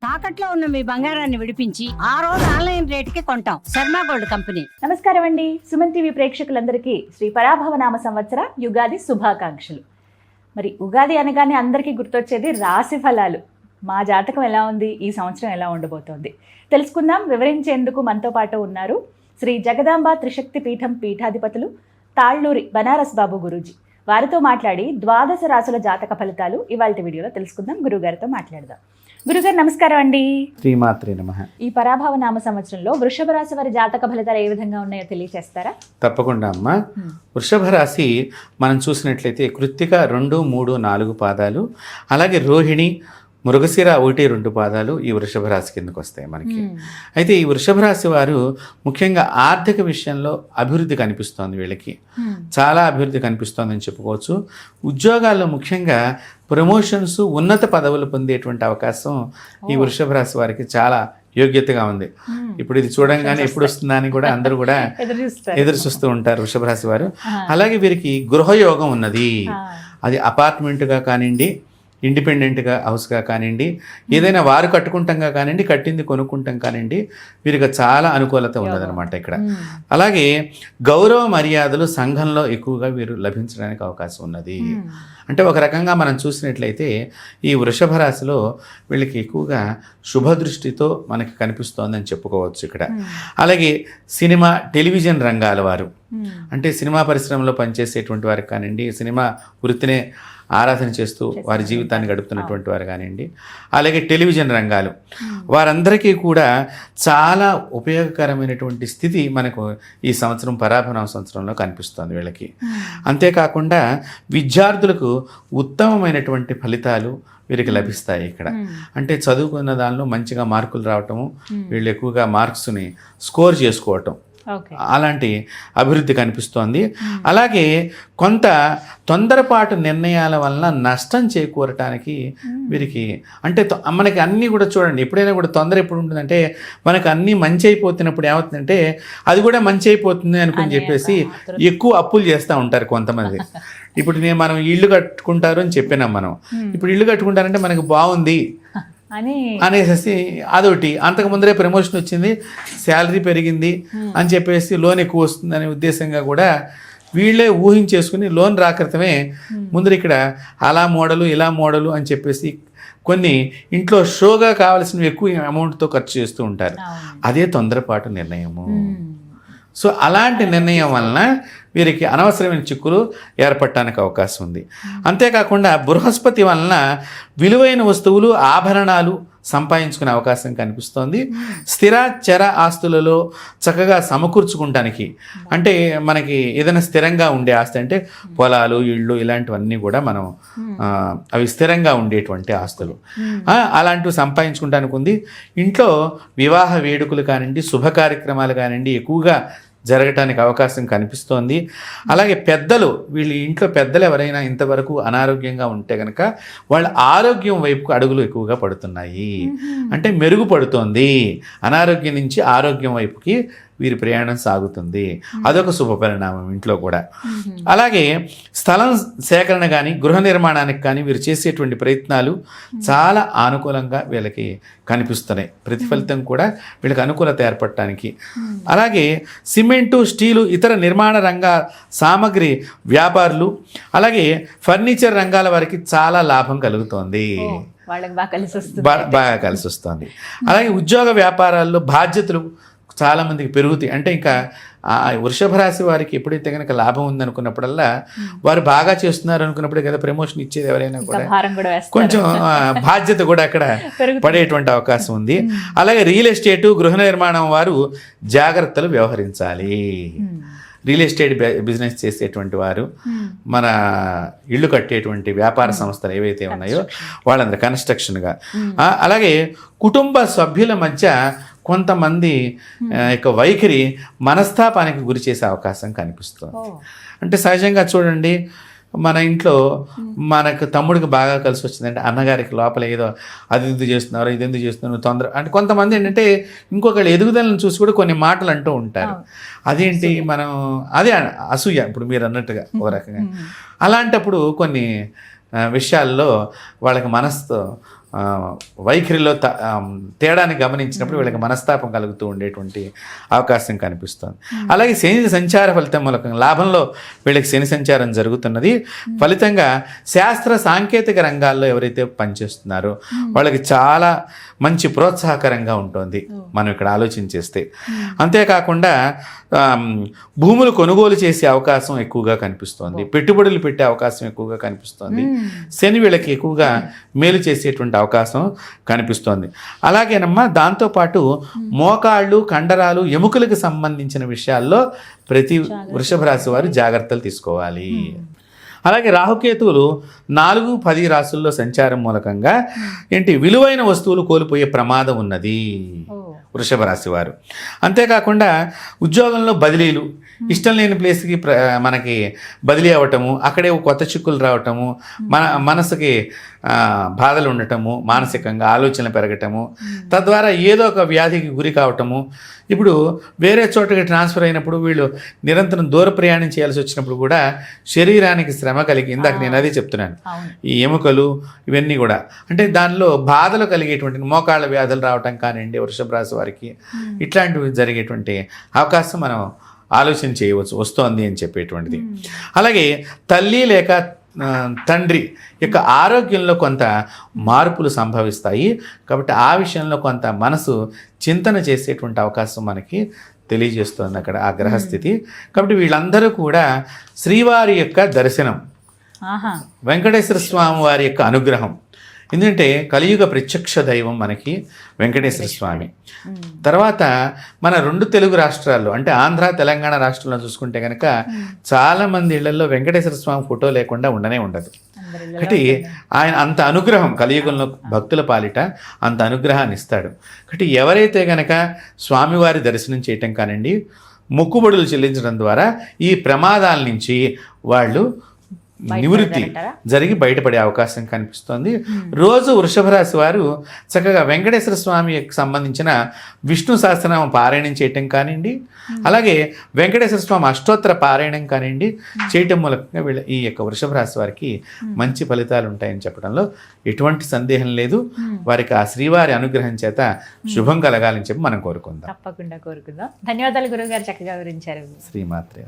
తాకట్లో ఉన్న మీ బంగారాన్ని విడిపించి ఆ రోజు ఆన్లైన్ రేటుకి కొంటాం. Sharma gold company. నమస్కారం అండి. సుమన్ టీవీ ప్రేక్షకులందరికీ శ్రీ పరాభవ నామ సంవత్సర యుగాది శుభాకాంక్షలు. మరి ఉగాది అనగానే అందరికీ గుర్తొచ్చేది రాశి ఫలాలు. మా జాతకం ఎలా ఉంది, ఈ సంవత్సరం ఎలా ఉండబోతోంది తెలుసుకుందాం. వివరించేందుకు మనతో పాటు ఉన్నారు శ్రీ జగదాంబ త్రిశక్తి పీఠం పీఠాధిపతులు తాళ్ళూరి బనారస్ బాబు గురూజీ. వారితో మాట్లాడి ద్వాదశ రాశుల జాతక ఫలితాలు ఇవాళ వీడియోలో తెలుసుకుందాం. గురుగారితో మాట్లాడదాం. గురుగారు నమస్కారం అండి. శ్రీమాత్రే నమః. ఈ పరాభవ నామ సంవత్సరంలో వృషభ రాశి వారి జాతక ఫలితాలు ఏ విధంగా ఉన్నాయో తెలియచేస్తారా? తప్పకుండా అమ్మ. వృషభ రాశి మనం చూసినట్లయితే కృత్తిక 2, 3, 4 పాదాలు, అలాగే రోహిణి, మృగశిర 1, 2 పాదాలు ఈ వృషభ రాశి కిందకు వస్తాయి మనకి. అయితే ఈ వృషభ రాశి వారు ముఖ్యంగా ఆర్థిక విషయంలో అభివృద్ధి కనిపిస్తోంది. వీళ్ళకి చాలా అభివృద్ధి కనిపిస్తోందని చెప్పుకోవచ్చు. ఉద్యోగాల్లో ముఖ్యంగా ప్రమోషన్స్, ఉన్నత పదవులు పొందేటువంటి అవకాశం ఈ వృషభ రాశి వారికి చాలా యోగ్యతగా ఉంది. ఇప్పుడు ఇది చూడంగానే ఎప్పుడు వస్తుందా అని కూడా అందరూ కూడా ఎదురు చూస్తూ ఉంటారు వృషభ రాశి వారు. అలాగే వీరికి గృహయోగం ఉన్నది. అది అపార్ట్మెంట్గా కానివ్వండి, ఇండిపెండెంట్గా హౌస్గా కానివ్వండి, ఏదైనా వారు కట్టుకుంటాంగా కానివ్వండి, కట్టింది కొనుక్కుంటాం కానివ్వండి, వీరికి చాలా అనుకూలత ఉన్నదనమాట ఇక్కడ. అలాగే గౌరవ మర్యాదలు సంఘంలో ఎక్కువగా వీరు లభించడానికి అవకాశం ఉన్నది. అంటే ఒక రకంగా మనం చూసినట్లయితే ఈ వృషభ రాశిలో వీళ్ళకి ఎక్కువగా శుభదృష్టితో మనకి కనిపిస్తోందని చెప్పుకోవచ్చు ఇక్కడ. అలాగే సినిమా, టెలివిజన్ రంగాల వారు, అంటే సినిమా పరిశ్రమలో పనిచేసేటువంటి వారికి కానివ్వండి, సినిమా వృత్తినే ఆరాధన చేస్తూ వారి జీవితాన్ని గడుపుతున్నటువంటి వారు కానివ్వండి, అలాగే టెలివిజన్ రంగాలు వారందరికీ కూడా చాలా ఉపయోగకరమైనటువంటి స్థితి మనకు ఈ సంవత్సరం పరాభవ సంవత్సరంలో కనిపిస్తోంది వీళ్ళకి. అంతేకాకుండా విద్యార్థులకు ఉత్తమమైనటువంటి ఫలితాలు వీరికి లభిస్తాయి ఇక్కడ. అంటే చదువుకున్న దానిలో మంచిగా మార్కులు రావటము, వీళ్ళు ఎక్కువగా మార్క్స్ని స్కోర్ చేసుకోవటం, అలాంటి అభివృద్ధి కనిపిస్తోంది. అలాగే కొంత తొందరపాటు నిర్ణయాల వలన నష్టం చేకూరటానికి వీరికి, అంటే మనకి అన్నీ కూడా చూడండి, ఎప్పుడైనా కూడా తొందర ఎప్పుడు ఉంటుందంటే మనకు అన్నీ మంచి అయిపోతున్నప్పుడు ఏమవుతుందంటే అది కూడా మంచి అయిపోతుంది అనుకుని చెప్పేసి ఎక్కువ అప్పులు చేస్తూ ఉంటారు కొంతమంది. ఇప్పుడు మనం ఇల్లు కట్టుకుంటారు అని చెప్పినాం మనం. ఇప్పుడు ఇల్లు కట్టుకుంటారంటే మనకు బాగుంది అనేసి అదొకటి, అంతకు ముందరే ప్రమోషన్ వచ్చింది, శాలరీ పెరిగింది అని చెప్పేసి లోన్ ఎక్కువ వస్తుంది అనే ఉద్దేశంగా కూడా వీళ్ళే ఊహించేసుకుని లోన్ రాకృతమే ముందర ఇక్కడ అలా మోడలు ఇలా మోడలు అని చెప్పేసి కొన్ని ఇంట్లో షోగా కావాల్సినవి ఎక్కువ అమౌంట్తో ఖర్చు చేస్తూ ఉంటారు. అదే తొందరపాటు నిర్ణయము. సో అలాంటి నిర్ణయం వలన వీరికి అనవసరమైన చిక్కులు ఏర్పడటానికి అవకాశం ఉంది. అంతేకాకుండా బృహస్పతి వలన విలువైన వస్తువులు, ఆభరణాలు సంపాదించుకునే అవకాశం కనిపిస్తోంది. స్థిర చర ఆస్తులలో చక్కగా సమకూర్చుకుంటానికి, అంటే మనకి ఏదైనా స్థిరంగా ఉండే ఆస్తి అంటే పొలాలు, ఇళ్ళు ఇలాంటివన్నీ కూడా మనం అవి స్థిరంగా ఉండేటువంటి ఆస్తులు అలాంటివి సంపాదించుకుంటానికి ఉంది. ఇంట్లో వివాహ వేడుకలు కానివ్వండి, శుభ కార్యక్రమాలు కానివ్వండి ఎక్కువగా జరగటానికి అవకాశం కనిపిస్తోంది. అలాగే పెద్దలు, వీళ్ళ ఇంట్లో పెద్దలు ఎవరైనా ఇంతవరకు అనారోగ్యంగా ఉంటే కనుక వాళ్ళ ఆరోగ్యం వైపుకు అడుగులు ఎక్కువగా పడుతున్నాయి, అంటే మెరుగుపడుతోంది. అనారోగ్యం నుంచి ఆరోగ్యం వైపుకి వీరి ప్రయాణం సాగుతుంది. అదొక శుభ పరిణామం ఇంట్లో కూడా. అలాగే స్థలం సేకరణ కానీ, గృహ నిర్మాణానికి కానీ వీరు చేసేటువంటి ప్రయత్నాలు చాలా అనుకూలంగా వీళ్ళకి కనిపిస్తున్నాయి. ప్రతిఫలితం కూడా వీళ్ళకి అనుకూలత ఏర్పడటానికి. అలాగే సిమెంటు, స్టీలు, ఇతర నిర్మాణ రంగ సామగ్రి వ్యాపారులు, అలాగే ఫర్నిచర్ రంగాల వారికి చాలా లాభం కలుగుతోంది, బాగా కలిసి వస్తుంది. అలాగే ఉద్యోగ వ్యాపారాల్లో బాధ్యతలు చాలామందికి పెరుగుతాయి. అంటే ఇంకా వృషభ రాశి వారికి ఎప్పుడైతే కనుక లాభం ఉందనుకున్నప్పుడల్లా వారు బాగా చేస్తున్నారు అనుకున్నప్పుడే కదా ప్రమోషన్ ఇచ్చేది. ఎవరైనా కూడా కొంచెం బాధ్యత కూడా అక్కడ పడేటువంటి అవకాశం ఉంది. అలాగే రియల్ ఎస్టేటు, గృహ నిర్మాణం వారు జాగ్రత్తలు వ్యవహరించాలి. రియల్ ఎస్టేట్ బిజినెస్ చేసేటువంటి వారు, మన ఇళ్ళు కట్టేటువంటి వ్యాపార సంస్థలు ఏవైతే ఉన్నాయో వాళ్ళందరూ కన్స్ట్రక్షన్గా, అలాగే కుటుంబ సభ్యుల మధ్య కొంతమంది యొక్క వైఖరి మనస్తాపానికి గురి చేసే అవకాశం కనిపిస్తుంది. అంటే సహజంగా చూడండి, మన ఇంట్లో మనకు తమ్ముడికి బాగా కలిసి వచ్చిందంటే అన్నగారికి లోపల ఏదో అది ఎందుకు చేస్తున్నారు, ఇది ఎందుకు చేస్తున్నారు తొందర అంటే కొంతమంది ఏంటంటే ఇంకొకళ్ళు ఎదుగుదలను చూసి కూడా కొన్ని మాటలు అంటూ ఉంటారు. అదేంటి మనం అదే అసూయ, ఇప్పుడు మీరు అన్నట్టుగా ఒక రకంగా. అలాంటప్పుడు కొన్ని విషయాల్లో వాళ్ళకి మనసుతో వైఖరిలో తేడాన్ని గమనించినప్పుడు వీళ్ళకి మనస్తాపం కలుగుతూ ఉండేటువంటి అవకాశం కనిపిస్తుంది. అలాగే శని సంచార ఫలితం మూలకంగా లాభంలో వీళ్ళకి శని సంచారం జరుగుతున్నది. ఫలితంగా శాస్త్ర సాంకేతిక రంగాల్లో ఎవరైతే పనిచేస్తున్నారో వాళ్ళకి చాలా మంచి ప్రోత్సాహకరంగా ఉంటుంది మనం ఇక్కడ ఆలోచన చేస్తే. అంతేకాకుండా భూములు కొనుగోలు చేసే అవకాశం ఎక్కువగా కనిపిస్తోంది, పెట్టుబడులు పెట్టే అవకాశం ఎక్కువగా కనిపిస్తోంది. శని వీళ్ళకి ఎక్కువగా మేలు చేసేటువంటి అవకాశం కనిపిస్తోంది. అలాగేనమ్మా దాంతోపాటు మోకాళ్ళు, కండరాలు, ఎముకలకు సంబంధించిన విషయాల్లో ప్రతి వృషభ రాశి వారు జాగ్రత్తలు తీసుకోవాలి. అలాగే రాహుకేతువులు 4, 10 రాశుల్లో సంచారం మూలకంగా విలువైన వస్తువులు కోల్పోయే ప్రమాదం ఉన్నది వృషభ రాశి వారు. అంతేకాకుండా ఉద్యోగంలో బదిలీలు, ఇష్టం లేని ప్లేస్కి మనకి బదిలీ అవ్వటము, అక్కడే కొత్త చిక్కులు రావటము, మనసుకి బాధలు ఉండటము, మానసికంగా ఆలోచనలు పెరగటము, తద్వారా ఏదో ఒక వ్యాధికి గురి కావటము. ఇప్పుడు వేరే చోటకి ట్రాన్స్ఫర్ అయినప్పుడు వీళ్ళు నిరంతరం దూర ప్రయాణం చేయాల్సి వచ్చినప్పుడు కూడా శరీరానికి శ్రమ కలిగి, ఇందాక నేను అదే చెప్తున్నాను, ఈ ఎముకలు ఇవన్నీ కూడా అంటే దానిలో బాధలు కలిగేటువంటి మోకాళ్ళ వ్యాధులు రావటం కానివ్వండి వృషభ రాశి వారికి, ఇట్లాంటివి జరిగేటువంటి అవకాశం మనం ఆలోచన చేయవచ్చు, వస్తోంది అని చెప్పేటువంటిది. అలాగే తల్లి లేక తండ్రి యొక్క ఆరోగ్యంలో కొంత మార్పులు సంభవిస్తాయి. కాబట్టి ఆ విషయంలో కొంత మనసు చింతన చేసేటువంటి అవకాశం మనకి తెలియజేస్తుంది అక్కడ ఆ గ్రహస్థితి. కాబట్టి వీళ్ళందరూ కూడా శ్రీవారి యొక్క దర్శనం, వెంకటేశ్వర స్వామి వారి యొక్క అనుగ్రహం, ఎందుకంటే కలియుగ ప్రత్యక్ష దైవం మనకి వెంకటేశ్వర స్వామి. తర్వాత మన 2 తెలుగు రాష్ట్రాల్లో అంటే ఆంధ్ర, తెలంగాణ రాష్ట్రంలో చూసుకుంటే కనుక చాలామంది ఇళ్లలో వెంకటేశ్వర స్వామి ఫోటో లేకుండా ఉండనే ఉండదు. కాబట్టి ఆయన అంత అనుగ్రహం కలియుగంలో భక్తుల పాలిట అంత అనుగ్రహాన్ని ఇస్తాడు. కాబట్టి ఎవరైతే కనుక స్వామివారి దర్శనం చేయటం కానివ్వండి, మొక్కుబడులు చెల్లించడం ద్వారా ఈ ప్రమాదాల నుంచి వాళ్ళు నివృత్తి జరిగి బయటపడే అవకాశం కనిపిస్తుంది. రోజు వృషభ రాశి వారు చక్కగా వెంకటేశ్వర స్వామికి సంబంధించిన విష్ణు సహస్రనామం పారాయణం చేయటం కానివ్వండి, అలాగే వెంకటేశ్వర స్వామి అష్టోత్తర పారాయణం కానివ్వండి చేయటం మూలంగా వీళ్ళ ఈ యొక్క వృషభ రాశి వారికి మంచి ఫలితాలు ఉంటాయని చెప్పడంలో ఎటువంటి సందేహం లేదు. వారికి ఆ శ్రీవారి అనుగ్రహం చేత శుభం కలగాలని చెప్పి మనం కోరుకుందాం. తప్పకుండా కోరుకుందాం. ధన్యవాదాలు గురువు గారు, చక్కగా వివరించారు. శ్రీమాత్రే.